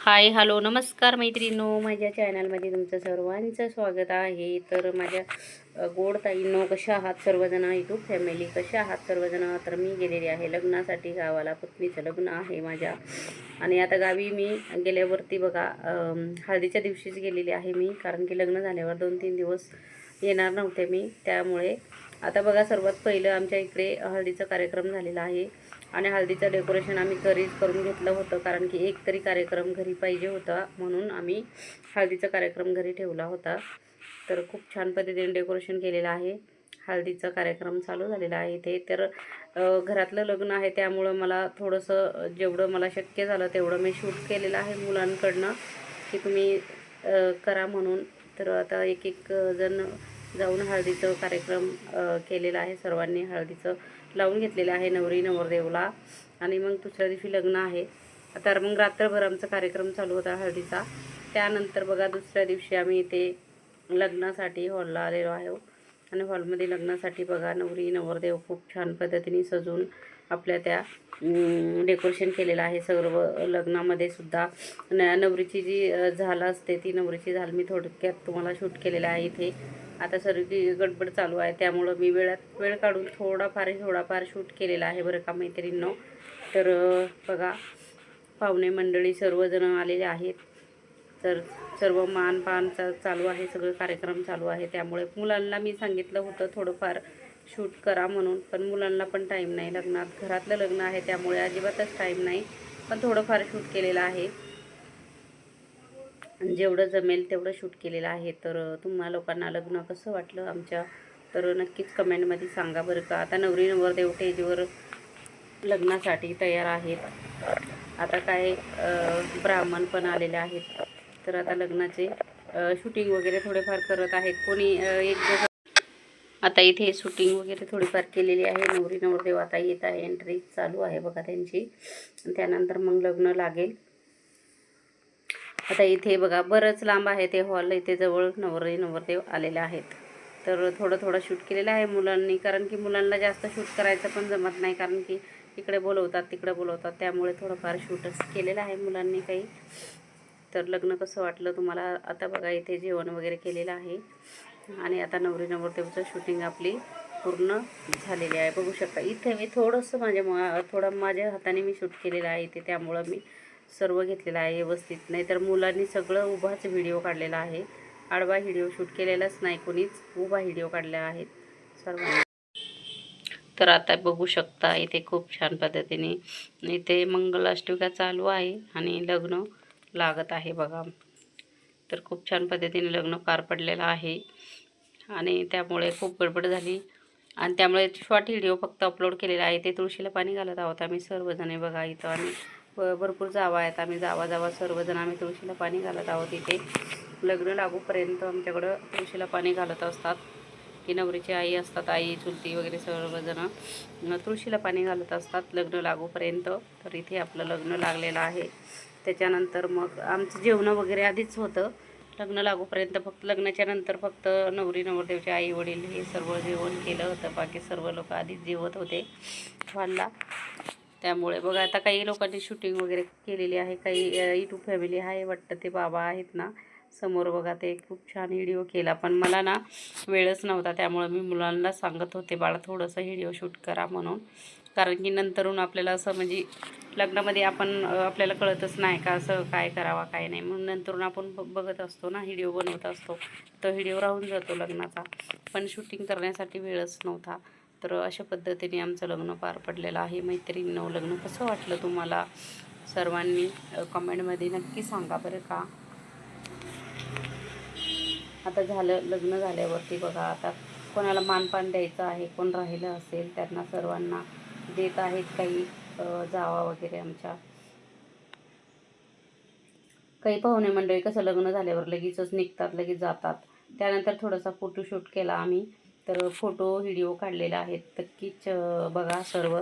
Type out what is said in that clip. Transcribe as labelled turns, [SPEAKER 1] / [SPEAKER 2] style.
[SPEAKER 1] Hi hello नमस्कार मैत्रिणींनो, माझ्या चॅनलमध्ये तुमचं सर्वांचं स्वागत आहे. तर माझ्या गोड ताईंनो, कशा आहात सर्वजण, यूट्यूब फॅमिली कशा आहात सर्वजण. तर मी गेलेली आहे लग्नासाठी गावाला. पुतणीचं लग्न आहे माझ्या, आणि आता गावी मी गेल्यावरती बघा हळदीच्या दिवशीच गेलेली आहे मी, कारण की लग्न झाल्यावर 2-3 दिवस येणार नव्हते मी. त्यामुळे आता बघा सर्वात पहिलं आमच्या इकडे हळदीचा कार्यक्रम झालेला आहे, आणि हळदीचं डेकोरेशन आम्ही घरीच करून घेतलं होतं, कारण की एक तरी कार्यक्रम घरी पाहिजे होता, म्हणून आम्ही हळदीचा कार्यक्रम घरी ठेवला होता. तर खूप छान पद्धतीने डेकोरेशन केलेलं आहे. हळदीचा कार्यक्रम चालू झालेला आहे इथे. तर घरातलं लग्न आहे, त्यामुळं मला थोडंसं जेवढं मला शक्य झालं तेवढं मी शूट केलेलं आहे मुलांकडनं, की तुम्ही करा म्हणून. तर आता एक एक जण जाऊन हळदीचं कार्यक्रम केलेला आहे. सर्वांनी हळदीचं लावून घेतलेलं आहे नवरी नवरदेवला, आणि मग दुसऱ्या दिवशी लग्न आहे. तर मग रात्रभर आमचा कार्यक्रम चालू होता हळदीचा. त्यानंतर बघा दुसऱ्या दिवशी आम्ही इथे लग्नासाठी हॉलला आलेलो आहे, आणि हॉलमध्ये लग्नासाठी बघा नवरी नवरदेव खूप छान पद्धतीने सजून आपल्या त्या डेकोरेशन केलेलं आहे सर्व. लग्नामध्ये सुद्धा नवरीची जी झाल असते, ती नवरीची झाल मी थोडक्यात तुम्हाला शूट केलेलं आहे इथे. आता सर्व गडबड चालू आहे, त्यामुळं मी वेळ काढून थोडाफार शूट केलेला आहे बरं का मैत्रिणींनो. तर बघा पाहुणे मंडळी सर्वजण आलेले आहेत. तर सर्व मानपानचा चालू आहे, सगळं कार्यक्रम चालू आहे. त्यामुळे मुलांना मी सांगितलं होतं थोडंफार शूट करा म्हणून, पण मुलांना पण टाईम नाही. लग्नात घरातलं लग्न आहे त्यामुळे अजिबातच टाईम नाही, पण थोडंफार शूट केलेलं आहे. जेवढं जमेल तेवढं शूट केलेलं आहे. तर तुम्हा लोकांना लग्न कसं वाटलं आमच्या, तर नक्कीच कमेंटमध्ये सांगा बरं का. आता नवरी नवरदेव स्टेजवर लग्नासाठी तयार आहेत. आता काय ब्राह्मण पण आलेले आहेत. तर आता लग्नाचे शूटिंग वगैरे थोडेफार करत आहेत. कोणी एक दोघं आता इथे शूटिंग वगैरे थोडीफार केलेली आहे. नवरी नवरदेव आता येत आहे, एंट्री चालू आहे बघा त्यांची. त्यानंतर मग लग्न लागेल. आता इथे बघा बरंच लांब आहे ते हॉल, इथे जवळ नवरी नवरदेव आलेले आहेत. तर थोडं शूट केलेलं आहे मुलांनी, कारण की मुलांना जास्त शूट करायचं पण जमत नाही, कारण की इकडे बोलवतात तिकडे बोलवतात, त्यामुळे थोडंफार शूटच केलेलं आहे मुलांनी काही. तर लग्न कसं वाटलं तुम्हाला. आता बघा इथे जेवण वगैरे केलेलं आहे, आणि आता नवरी नवरदेवचं शूटिंग आपली पूर्ण झालेली आहे. बघू शकता इथे मी थोडंसं माझ्या हाताने मी शूट केलेलं आहे इथे, त्यामुळं मी सर्व घेतलेलं आहे व्यवस्थित. नाही तर मुलांनी सगळं उभाच व्हिडिओ काढलेला आहे, आडवा व्हिडिओ शूट केलेलाच नाही कोणीच, उभा व्हिडिओ काढले आहेत सर्वांनी. तर आता बघू शकता इथे खूप छान पद्धतीने इथे मंगलाष्टका चालू आहे, आणि लग्न लागत आहे बघा. तर खूप छान पद्धतीने लग्न पार पडलेलं आहे, आणि त्यामुळे खूप गडबड झाली, आणि त्यामुळे शॉर्ट व्हिडिओ फक्त अपलोड केलेला आहे. ते तुळशीला पाणी घालत आहोत आम्ही सर्वजणे बघा. इथं आम्ही भरपूर जावा आहेत, आम्ही जावा सर्वजण आम्ही तुळशीला पाणी घालत आहोत. इथे लग्न लागूपर्यंत आमच्याकडं तुळशीला पाणी घालत असतात, की नवरीची आई असतात, आई चुलती वगैरे सर्वजण तुळशीला पाणी घालत असतात लग्न लागूपर्यंत. तर इथे आपलं लग्न लागलेलं आहे. त्याच्यानंतर मग आमचं जेवण वगैरे आधीच होतं लग्न लागूपर्यंत. फक्त लग्नाच्या नंतर फक्त नवरी नवरदेवचे आई वडील हे सर्व जेवण केलं होतं, बाकी सर्व लोक आधीच जेवत होते हॉलला. त्यामुळे बघा आता काही लोकांनी शूटिंग वगैरे केलेली आहे, काही यूट्यूब फॅमिली आहे वाटतं, ते बाबा आहेत ना समोर बघा, ते खूप छान व्हिडिओ केला. पण मला ना वेळच नव्हता, त्यामुळे मी मुलांना सांगत होते बाळा थोडंसं व्हिडिओ शूट करा म्हणून, कारण की नंतरून आपल्याला असं म्हणजे लग्नामध्ये आपल्याला कळतच नाही का असं काय करावा काय नाही, म्हणून नंतरून आपण बघत असतो ना, व्हिडिओ बनवत असतो, तर व्हिडिओ राहून जातो लग्नाचा. पण शूटिंग करण्यासाठी वेळच नव्हता. तर अशा पद्धतीने आमचं लग्न पार पडलेलं आहे मैत्रिणींनो. लग्न कसं वाटलं तुम्हाला सर्वांनी कमेंटमध्ये नक्की सांगा बरं का. आता झालं लग्न झाल्यावरती बघा, आता कोणाला मानपान द्यायचं आहे, कोण राहिलं असेल त्यांना सर्वांना देत आहेत काही जावा वगैरे आमच्या. काही पाहुणे मंडळी कसं लग्न झाल्यावर लगेचच निघतात, लगेच जातात. त्यानंतर थोडासा फोटोशूट केला आम्ही, तर फोटो व्हिडिओ काढलेला आहेत नक्कीच बघा सर्व.